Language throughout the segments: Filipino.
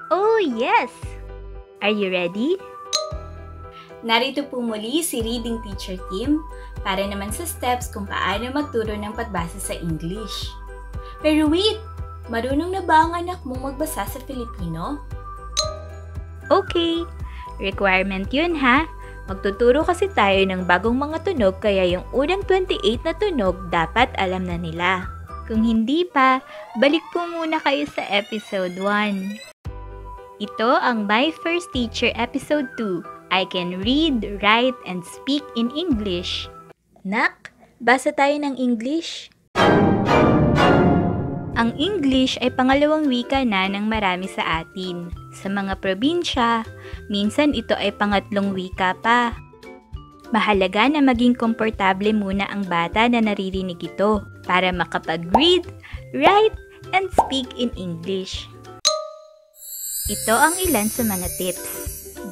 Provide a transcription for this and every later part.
Oh, yes! Are you ready? Narito po muli si Reading Teacher Kim para naman sa steps kung paano magturo ng pagbasa sa English. Pero wait! Marunong na ba ang anak mong magbasa sa Filipino? Okay, requirement yun ha. Magtuturo kasi tayo ng bagong mga tunog kaya yung unang 28 na tunog dapat alam na nila. Kung hindi pa, balik po muna kayo sa episode 1. Ito ang My First Teacher episode 2. I can read, write, and speak in English. Nak, basa tayo ng English. Ang English ay pangalawang wika na ng marami sa atin. Sa mga probinsya, minsan ito ay pangatlong wika pa. Mahalaga na maging komportable muna ang bata na naririnig ito para makapag-read, write, and speak in English. Ito ang ilan sa mga tips.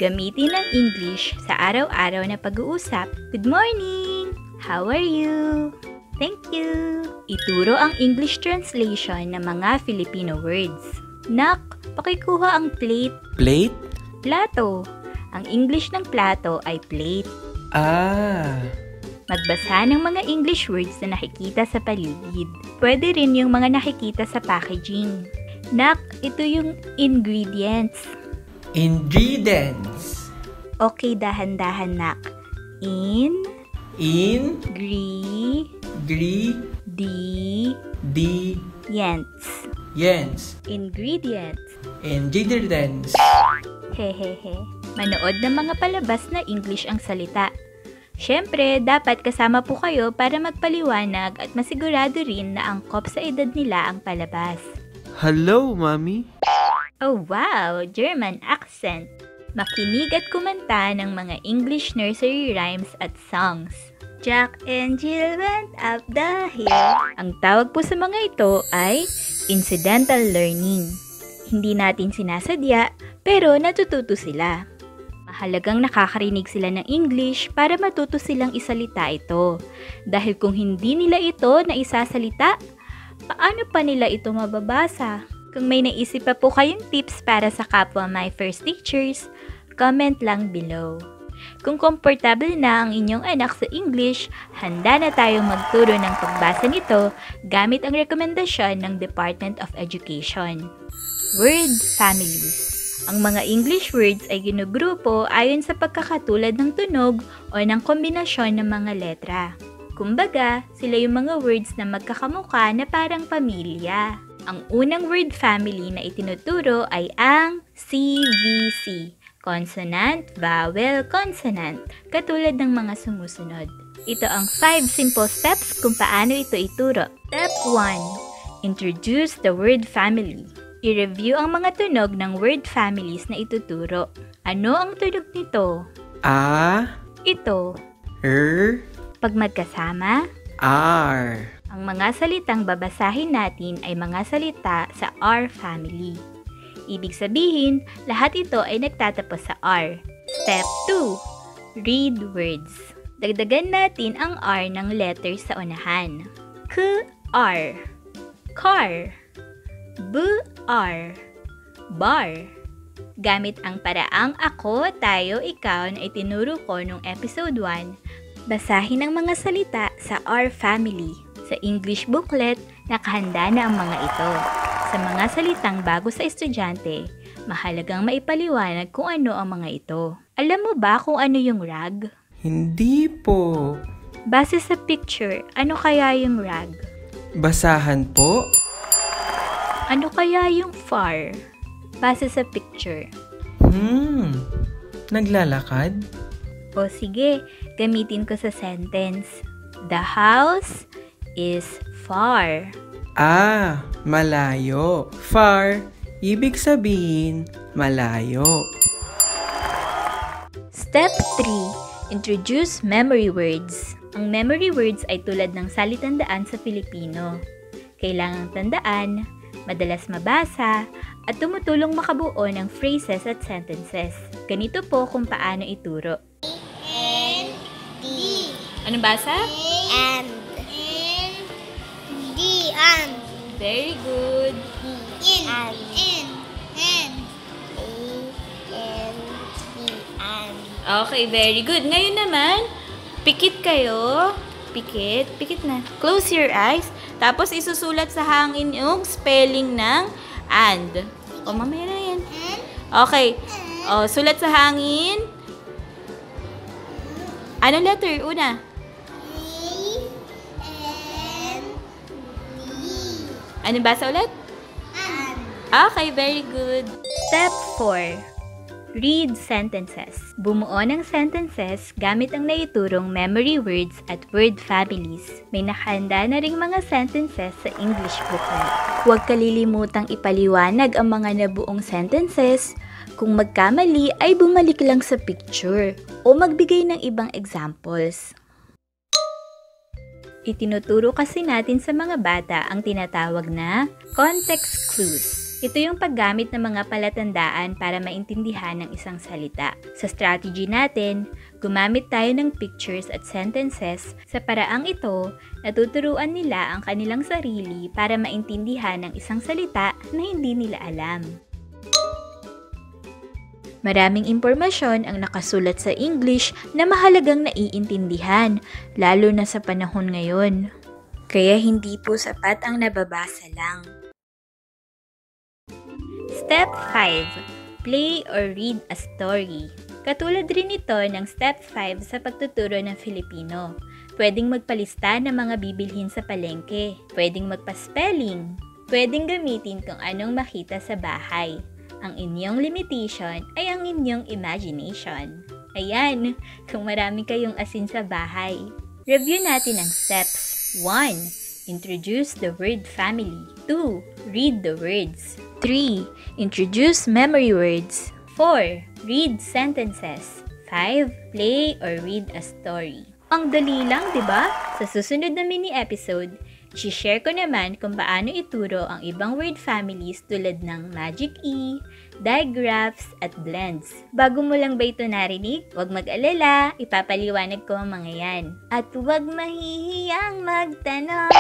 Gamitin ang English sa araw-araw na pag-uusap. Good morning! How are you? Thank you! Ituro ang English translation ng mga Filipino words. Nak, pakikuha ang plate. Plate? Plato. Ang English ng plato ay plate. Magbasa ng mga English words na nakikita sa paligid. Pwede rin yung mga nakikita sa packaging. Nak, ito yung ingredients. Ingredients. Okay, dahan-dahan, nak. Ingredients. Ingredients. Hehehe. Manood ng mga palabas na English ang salita. Siyempre, dapat kasama po kayo para magpaliwanag at masigurado rin na angkop sa edad nila ang palabas. Hello, Mommy. Oh wow, German accent. Makinig at kumanta ng mga English nursery rhymes at songs. Jack and Jill went up the hill. Ang tawag po sa mga ito ay incidental learning. Hindi natin sinasadya, pero natututo sila. Mahalagang nakakarinig sila ng English para matuto silang isalita ito. Dahil kung hindi nila ito na isasalita, paano pa nila ito mababasa? Kung may naisip pa po kayong tips para sa kapwa My First Teachers, comment lang below. Kung komportable na ang inyong anak sa English, handa na tayong magturo ng pagbasa nito gamit ang rekomendasyon ng Department of Education. Word families. Ang mga English words ay ginugrupo ayon sa pagkakatulad ng tunog o ng kombinasyon ng mga letra. Kumbaga, sila yung mga words na magkakamukha na parang pamilya. Ang unang word family na itinuturo ay ang CVC. Consonant, vowel, consonant. Katulad ng mga sumusunod. Ito ang 5 simple steps kung paano ito ituro. Step 1. Introduce the word family. I-review ang mga tunog ng word families na ituturo. Ano ang tunog nito? A. Ito. Pag magkasama, R. ang mga salitang babasahin natin ay mga salita sa R family. Ibig sabihin, lahat ito ay nagtatapos sa R. Step 2. Read words. Dagdagan natin ang R ng letters sa unahan. K-R, car. B-R, bar. Gamit ang paraang ako, tayo, ikaw na itinuro ko nung episode 1, basahin ang mga salita sa R family. Sa English booklet, nakahanda na ang mga ito. Sa mga salitang bago sa estudyante, mahalagang maipaliwanag kung ano ang mga ito. Alam mo ba kung ano yung rag? Hindi po. Base sa picture, ano kaya yung rag? Basahan po? Ano kaya yung far? Base sa picture. Naglalakad? O sige, gamitin ko sa sentence. The house is far. Malayo. Far, ibig sabihin, malayo. Step 3. Introduce memory words. Ang memory words ay tulad ng salitandaan sa Filipino. Kailangang tandaan, madalas mabasa, at tumutulong makabuo ng phrases at sentences. Ganito po kung paano ituro. And-D. Anong basa? And. And. Very good. In. And. Okay, very good. Ngayon naman, pikit kayo. Pikit na. Close your eyes. Tapos isusulat sa hangin yung spelling ng and. O, mamaya na yan. Okay. O, sulat sa hangin. Anong letter? Una. Ano basa ulit? Okay, very good. Step 4. Read sentences. Bumuo ng sentences gamit ang naiturong memory words at word families. May nakahanda na ring mga sentences sa English booklet. Huwag kalilimutang ipaliwanag ang mga nabuong sentences. Kung magkamali ay bumalik lang sa picture o magbigay ng ibang examples. Itinuturo kasi natin sa mga bata ang tinatawag na context clues. Ito yung paggamit ng mga palatandaan para maintindihan ng isang salita. Sa strategy natin, gumamit tayo ng pictures at sentences. Sa paraang ito, natuturuan nila ang kanilang sarili para maintindihan ng isang salita na hindi nila alam. Maraming impormasyon ang nakasulat sa English na mahalagang naiintindihan, lalo na sa panahon ngayon. Kaya hindi po sapat ang nababasa lang. Step 5. Play or read a story. Katulad rin ito ng Step 5 sa pagtuturo ng Filipino. Pwedeng magpalista ng mga bibilhin sa palengke. Pwedeng magpa-spelling. Pwedeng gamitin kung anong makita sa bahay. Ang inyong limitation ay ang inyong imagination. Ayan, kung marami kayong asin sa bahay. Review natin ang steps. 1. Introduce the word family. 2. Read the words. 3. Introduce memory words. 4. Read sentences. 5. Play or read a story. Ang dali lang, di ba? Sa susunod na mini-episode, i-share ko naman kung paano ituro ang ibang word families tulad ng Magic E, digraphs, at blends. Bago mo lang ba ito narinig? Huwag mag-alala, ipapaliwanag ko ang mga yan. At huwag mahihiyang magtanong!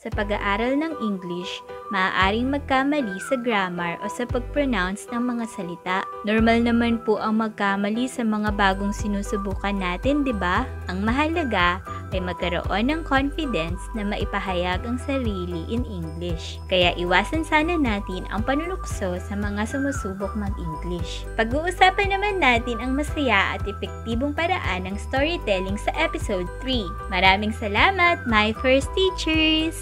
Sa pag-aaral ng English, maaaring magkamali sa grammar o sa pag-pronounce ng mga salita. Normal naman po ang magkamali sa mga bagong sinusubukan natin, di ba? Ang mahalaga ay magkaroon ng confidence na maipahayag ang sarili in English. Kaya iwasan sana natin ang panunukso sa mga sumusubok mag-English. Pag-uusapan naman natin ang masaya at epektibong paraan ng storytelling sa episode 3. Maraming salamat, my first teachers!